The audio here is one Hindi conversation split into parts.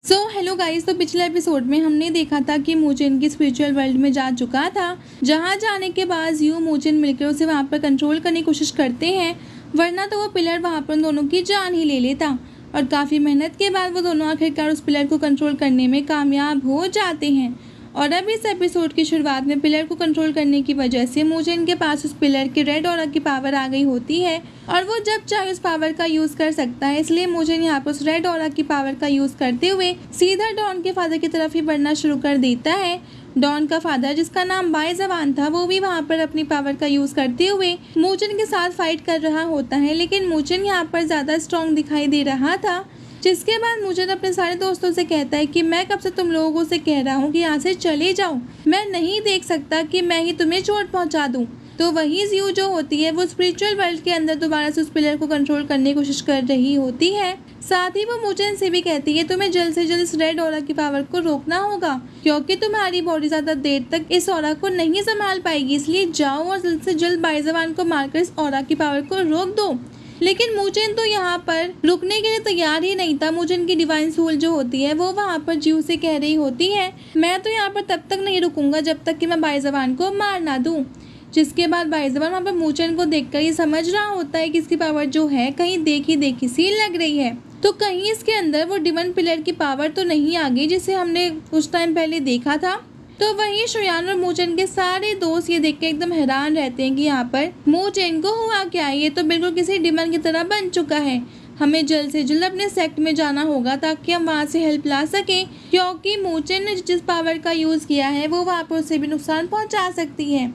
Hello guys. तो पिछले एपिसोड में हमने देखा था कि मोचिन की स्पिरिचुअल वर्ल्ड में जा चुका था, जहां जाने के बाद यू मोचिन मिलकर उसे वहां पर कंट्रोल करने की कोशिश करते हैं, वरना तो वो पिलर वहां पर उन दोनों की जान ही ले लेता। और काफ़ी मेहनत के बाद वो दोनों आखिरकार उस पिलर को कंट्रोल करने में कामयाब हो जाते हैं। और अब इस एपिसोड की शुरुआत में पिलर को कंट्रोल करने की वजह से मोचिन के पास उस पिलर के रेड ऑरा की पावर आ गई होती है और वो जब चाहे उस पावर का यूज़ कर सकता है। इसलिए मोचिन यहाँ पर उस रेड ऑरा की पावर का यूज़ करते हुए सीधा डॉन के फादर की तरफ ही बढ़ना शुरू कर देता है। डॉन का फादर, जिसका नाम बाय जवान था, वो भी वहाँ पर अपनी पावर का यूज़ करते हुए मोचिन के साथ फाइट कर रहा होता है, लेकिन मोचिन यहाँ पर ज़्यादा स्ट्रॉन्ग दिखाई दे रहा था। जिसके बाद मोचिन अपने सारे दोस्तों से कहता है कि मैं कब से तुम लोगों से कह रहा हूँ कि यहाँ से चले जाओ, मैं नहीं देख सकता कि मैं ही तुम्हें चोट पहुँचा दूँ। तो वही ज़्यू जो होती है वो स्पिरिचुअल वर्ल्ड के अंदर दोबारा से उस पिलर को कंट्रोल करने की कोशिश कर रही होती है। साथ ही वो मोचिन से भी कहती है तुम्हें जल्द से जल्द इस रेड ऑरा की पावर को रोकना होगा, क्योंकि तुम्हारी बॉडी ज़्यादा देर तक इस ऑरा को नहीं संभाल पाएगी। इसलिए जाओ और जल्द से जल्द बायजवान को मारकर इस ऑरा की पावर को रोक दो। लेकिन मोचिन तो यहाँ पर रुकने के लिए तैयार ही नहीं था। मोचिन की डिवाइन सोल जो होती है वो वहाँ पर ज्यू से कह रही होती है मैं तो यहाँ पर तब तक नहीं रुकूंगा जब तक कि मैं बायजवान को मार ना दूँ। जिसके बाद बायजवान वहाँ पर मोचिन को देखकर ये समझ रहा होता है कि इसकी पावर जो है कहीं देखी देखी सी लग रही है, तो कहीं इसके अंदर वो डिवाइन पिलर की पावर तो नहीं आ गई जिसे हमने कुछ टाइम पहले देखा था। तो वहीं शुयान और मोचिन के सारे दोस्त ये देख के एकदम हैरान रहते हैं कि यहाँ पर मोचिन को हुआ क्या है, ये तो बिल्कुल किसी डिमन की तरह बन चुका है। हमें जल्द से जल्द अपने सेक्ट में जाना होगा ताकि हम वहाँ से हेल्प ला सकें, क्योंकि मोचिन ने जिस पावर का यूज़ किया है वो वहाँ पर उसे भी नुकसान पहुँचा सकती है।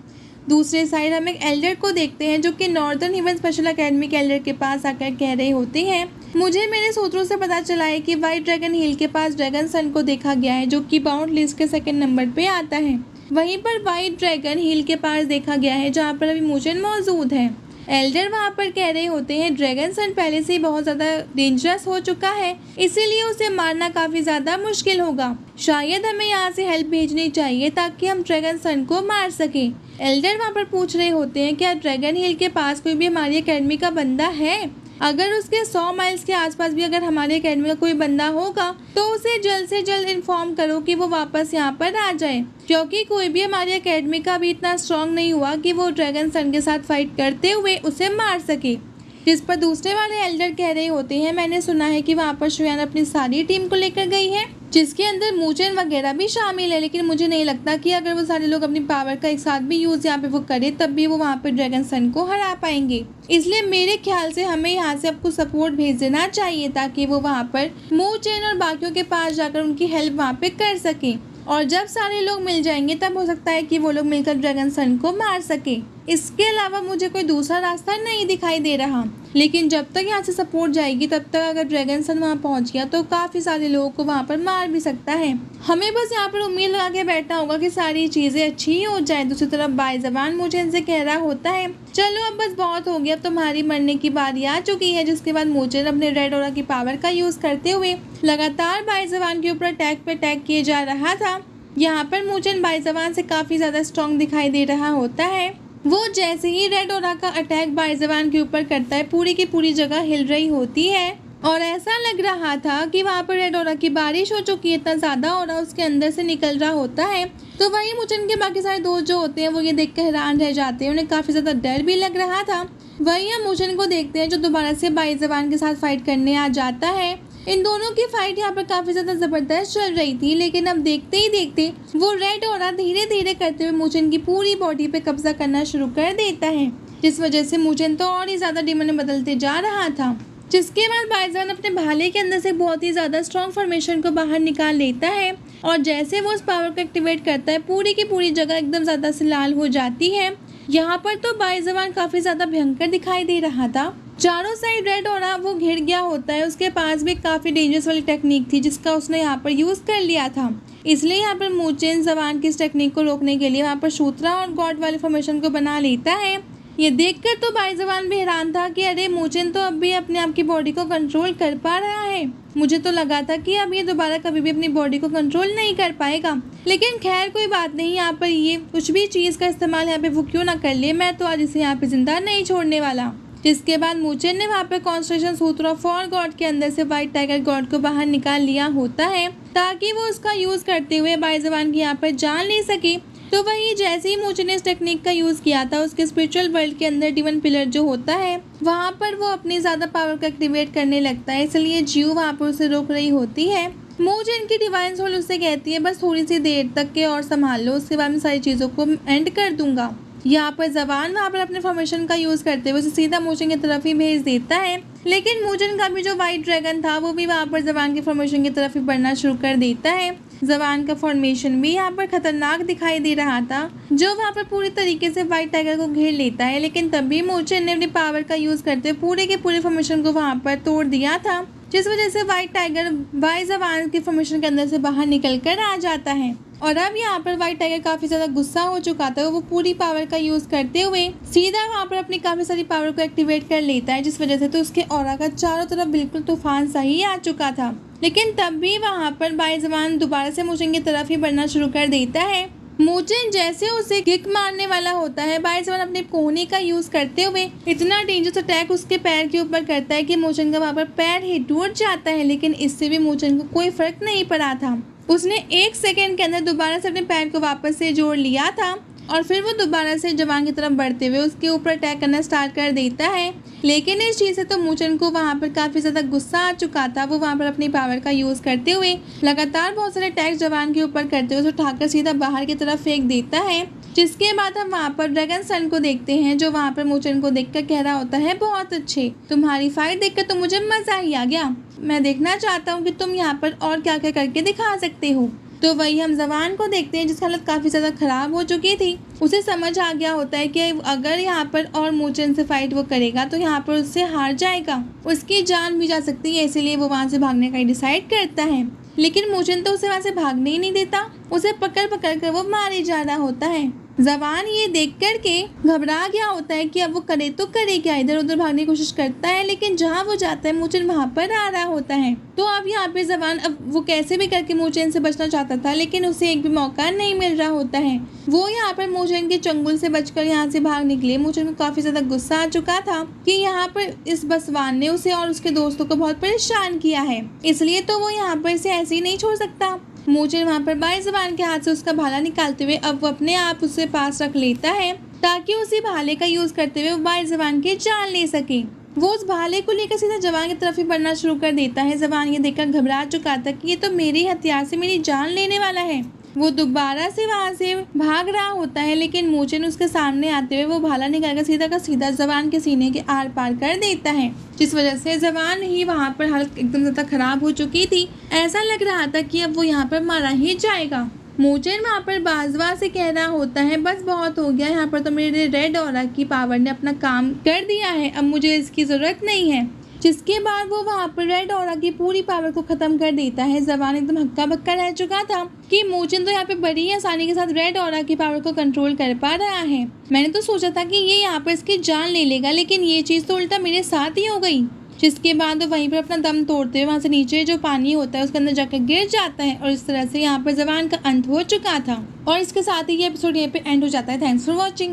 दूसरे साइड हम एक एल्डर को देखते हैं जो कि नॉर्दर्न हेवन स्पेशल अकेडमी के एल्डर के पास आकर कह रहे होते हैं मुझे मेरे सूत्रों से पता चला है कि व्हाइट ड्रैगन हिल के पास ड्रैगन सन को देखा गया है, जो कि बाउंड लिस्ट के सेकंड नंबर पे आता है। वहीं पर व्हाइट ड्रैगन हिल के पास देखा गया है जहाँ पर अभी मोचिन मौजूद है। एल्डर वहाँ पर कह रहे होते हैं ड्रैगन सन पहले से ही बहुत ज़्यादा डेंजरस हो चुका है, इसीलिए उसे मारना काफ़ी ज़्यादा मुश्किल होगा। शायद हमें यहाँ से हेल्प भेजनी चाहिए ताकि हम ड्रैगन सन को मार सकें। एल्डर वहाँ पर पूछ रहे होते हैं क्या ड्रैगन हिल के पास कोई भी हमारी अकेडमी का बंदा है? अगर उसके 100 माइल्स के आसपास भी अगर हमारी अकेडमी का कोई बंदा होगा तो उसे जल्द से जल्द इन्फॉर्म करो कि वो वापस यहाँ पर आ जाए, क्योंकि कोई भी हमारी अकेडमी का भी इतना स्ट्रांग नहीं हुआ कि वो ड्रैगन सन के साथ फाइट करते हुए उसे मार सके। जिस पर दूसरे वाले एल्डर कह रहे होते हैं मैंने सुना है कि वहाँ पर शुयान अपनी सारी टीम को लेकर गई है, जिसके अंदर मोचिन वगैरह भी शामिल है, लेकिन मुझे नहीं लगता कि अगर वो सारे लोग अपनी पावर का एक साथ भी यूज़ यहाँ पे वो करे तब भी वो वहाँ पे ड्रैगन सन को हरा पाएंगे। इसलिए मेरे ख्याल से हमें यहाँ से आपको सपोर्ट भेज देना चाहिए ताकि वो वहाँ पर मोचिन और बाकियों के पास जाकर उनकी हेल्प वहाँ पे कर सकें, और जब सारे लोग मिल जाएंगे तब हो सकता है कि वो लोग मिलकर ड्रैगन सन को मार सके। इसके अलावा मुझे कोई दूसरा रास्ता नहीं दिखाई दे रहा, लेकिन जब तक यहाँ से सपोर्ट जाएगी तब तक अगर ड्रैगन सन वहाँ पहुँच गया तो काफ़ी सारे लोगों को वहाँ पर मार भी सकता है। हमें बस यहाँ पर उम्मीद लगा के बैठना होगा कि सारी चीज़ें अच्छी ही हो जाए। दूसरी तरफ बायजवान मोचिन से कह रहा होता है चलो अब बस बहुत हो गया, अब तुम्हारी मरने की बारी आ चुकी है। जिसके बाद मोचिन अपने रेड ऑरा की पावर का यूज़ करते हुए लगातार बायजवान के ऊपर अटैक पे अटैक किए जा रहा था। यहाँ पर मोचिन बायजवान से काफ़ी ज़्यादा स्ट्रॉन्ग दिखाई दे रहा होता है। वो जैसे ही रेड ऑरा का अटैक बायजवान के ऊपर करता है पूरी की पूरी जगह हिल रही होती है, और ऐसा लग रहा था कि वहाँ पर रेड ऑरा की बारिश हो चुकी है, इतना ज़्यादा ऑरा उसके अंदर से निकल रहा होता है। तो वहीं मोचिन के बाकी सारे दोस्त जो होते हैं वो ये देख कर हैरान रह जाते हैं, उन्हें काफ़ी ज़्यादा डर भी लग रहा था। वहीं हम मोचिन को देखते हैं जो दोबारा से बायजवान के साथ फाइट करने आ जाता है। इन दोनों की फाइट यहाँ पर काफ़ी ज़्यादा ज़बरदस्त चल रही थी, लेकिन अब देखते ही देखते वो रेड ऑरा धीरे धीरे करते हुए मोचिन की पूरी बॉडी पे कब्जा करना शुरू कर देता है, जिस वजह से मोचिन तो और ही ज़्यादा डिमन में बदलते जा रहा था। जिसके बाद बायजवान अपने भाले के अंदर से बहुत ही ज़्यादा स्ट्रॉन्ग फॉर्मेशन को बाहर निकाल लेता है, और जैसे वो उस पावर को एक्टिवेट करता है पूरी की पूरी जगह एकदम ज़्यादा से लाल हो जाती है। यहाँ पर तो बायजवान काफ़ी ज़्यादा भयंकर दिखाई दे रहा था। चारों साइड रेड ऑरा वो घिर गया होता है। उसके पास भी काफ़ी डेंजरस वाली टेक्निक थी जिसका उसने यहाँ पर यूज़ कर लिया था। इसलिए यहाँ पर मोचिन जवान की इस टेक्निक को रोकने के लिए वहाँ पर सूत्रा और गॉड वाले फॉर्मेशन को बना लेता है। ये देखकर तो बायजवान भी हैरान था कि अरे मोचिन तो अब भी अपने आप की बॉडी को कंट्रोल कर पा रहा है। मुझे तो लगा था कि अब ये दोबारा कभी भी अपनी बॉडी को कंट्रोल नहीं कर पाएगा, लेकिन खैर कोई बात नहीं। यहाँ पर ये कुछ भी चीज़ का इस्तेमाल यहाँ पे वो क्यों ना कर ले, मैं तो आज इसे यहाँ पे जिंदा नहीं छोड़ने वाला। जिसके बाद मूचिन ने वहाँ पर कॉन्सेंट्रेशन सूत्र ऑफ फॉर गॉड के अंदर से व्हाइट टाइगर गॉड को बाहर निकाल लिया होता है ताकि वो उसका यूज करते हुए बाईजवान की यहाँ पर जान ले सके। तो वही जैसे ही मूचिन ने इस टेक्निक का यूज किया था, उसके स्पिरिचुअल वर्ल्ड के अंदर डिवन पिलर जो होता है वहाँ पर वो अपनी ज्यादा पावर को एक्टिवेट करने लगता है, इसलिए जियो वहाँ पर उसे रोक रही होती है। मूचिन की डिवाइन सोल उससे कहती है बस थोड़ी सी देर तक के और संभाल लो, उसके बाद मैं सारी चीजों को एंड कर दूंगा। यहाँ पर जवान वहाँ पर अपने फॉर्मेशन का यूज करते हुए उसे सीधा मूचिन की तरफ ही भेज देता है, लेकिन मूचिन का भी जो व्हाइट ड्रैगन था वो भी वहाँ पर जवान के फॉर्मेशन की तरफ ही बढ़ना शुरू कर देता है। जवान का फॉर्मेशन भी यहाँ पर खतरनाक दिखाई दे रहा था, जो वहाँ पर पूरी तरीके से व्हाइट टाइगर को घेर लेता है, लेकिन तभी मूचिन ने अपनी पावर का यूज करते हुए पूरे के पूरे फॉर्मेशन को वहाँ पर तोड़ दिया था, जिस वजह से व्हाइट टाइगर बाईजवान के फॉर्मेशन के अंदर से बाहर निकल कर आ जाता है। और अब यहाँ पर व्हाइट टाइगर काफी ज्यादा गुस्सा हो चुका था, वो पूरी पावर का यूज करते हुए सीधा वहाँ पर अपनी काफी सारी पावर को एक्टिवेट कर लेता है, जिस वजह से तो उसके ऑरा का चारों तरफ बिल्कुल तूफान सा ही आ चुका था। लेकिन तब भी वहाँ पर बाईजवान दोबारा से मूचिन की तरफ ही बढ़ना शुरू कर देता है। मूचिन जैसे उसे किक मारने वाला होता है, बाईजवान अपने कोहनी का यूज करते हुए इतना डेंजरस अटैक उसके पैर के ऊपर करता है कि मूचिन का वहाँ पर पैर ही टूट जाता है, लेकिन इससे भी मूचिन को कोई फर्क नहीं पड़ा था। उसने 1 सेकेंड के अंदर दोबारा से अपने पैर को वापस से जोड़ लिया था और फिर वो दोबारा से जवान की तरफ बढ़ते हुए उसके ऊपर अटैक करना स्टार्ट कर देता है। लेकिन इस चीज़ से तो मूचिन को वहाँ पर काफ़ी ज़्यादा गुस्सा आ चुका था, वो वहाँ पर अपनी पावर का यूज़ करते हुए लगातार बहुत सारे अटैक्स जवान के ऊपर करते हुए उसे उठाकर सीधा बाहर की तरफ फेंक देता है। जिसके बाद हम वहाँ पर ड्रैगन सन को देखते हैं, जो वहाँ पर मूचिन को देखकर कह रहा होता है बहुत अच्छे, तुम्हारी फाइट देखकर तो मुझे मजा ही आ गया, मैं देखना चाहता हूँ कि तुम यहाँ पर और क्या क्या करके दिखा सकते हो। तो वही हम जवान को देखते हैं जिसकी हालत काफ़ी ज़्यादा ख़राब हो चुकी थी। उसे समझ आ गया होता है कि अगर यहाँ पर और मूचिन से फाइट वो करेगा तो यहाँ पर उससे हार जाएगा, उसकी जान भी जा सकती है, इसीलिए वो वहाँ से भागने का डिसाइड करता है। लेकिन मूचिन तो उसे वहाँ से भागने ही नहीं देता, उसे पकड़ पकड़ कर वो मारे जा रहा होता है। जवान ये देख कर के घबरा गया होता है कि अब वो करे तो करे क्या, इधर उधर भागने की कोशिश करता है, लेकिन जहाँ वो जाता है मूचिन वहाँ पर आ रहा होता है। तो अब यहाँ पे जवान अब वो कैसे भी करके मूचिन से बचना चाहता था, लेकिन उसे एक भी मौका नहीं मिल रहा होता है। वो यहाँ पर मूचिन के चंगुल से बचकर यहाँ से भाग निकले। मूचिन को काफी ज्यादा गुस्सा आ चुका था कि यहाँ पर इस बसवान ने उसे और उसके दोस्तों को बहुत परेशान किया है, इसलिए तो वो यहाँ पर इसे ऐसे ही नहीं छोड़ सकता। मूचिन वहाँ पर बाईजवान के हाथ से उसका भाला निकालते हुए अब वो अपने आप उससे पास रख लेता है ताकि उसी भाले का यूज करते हुए वो बाईजवान की जान ले सके। वो उस भाले को लेकर सीधा जवान की तरफ ही बढ़ना शुरू कर देता है। जवान ये देखकर घबरा चुका था कि ये तो मेरे हथियार से मेरी जान लेने वाला है। वो दोबारा से वहाँ से भाग रहा होता है, लेकिन मूचिन उसके सामने आते हुए वो भाला निकालकर सीधा का सीधा जवान के सीने के आर पार कर देता है, जिस वजह से जवान ही वहाँ पर हालत एकदम ज़्यादा खराब हो चुकी थी। ऐसा लग रहा था कि अब वो यहाँ पर मारा ही जाएगा। मूचिन वहाँ पर बाजवा से कह रहा होता है बस बहुत हो गया, यहाँ पर तो मेरे रेड ऑरा की पावर ने अपना काम कर दिया है, अब मुझे इसकी ज़रूरत नहीं है। जिसके बाद वो वहाँ पर रेड ऑरा की पूरी पावर को खत्म कर देता है। जवान एकदम हक्का बक्का रह चुका था कि मूचिन तो यहाँ पे बड़ी ही आसानी के साथ रेड ऑरा की पावर को कंट्रोल कर पा रहा है। मैंने तो सोचा था कि ये यहाँ पर इसकी जान ले लेगा, लेकिन ये चीज़ तो उल्टा मेरे साथ ही हो गई। जिसके बाद वो वहीं पर अपना दम तोड़ते हुए वहाँ से नीचे जो पानी होता है उसके अंदर जाकर गिर जाता है, और इस तरह से यहाँ पर जवान का अंत हो चुका था। और इसके साथ ही ये एपिसोड यहाँ पे एंड हो जाता है। Thanks for watching.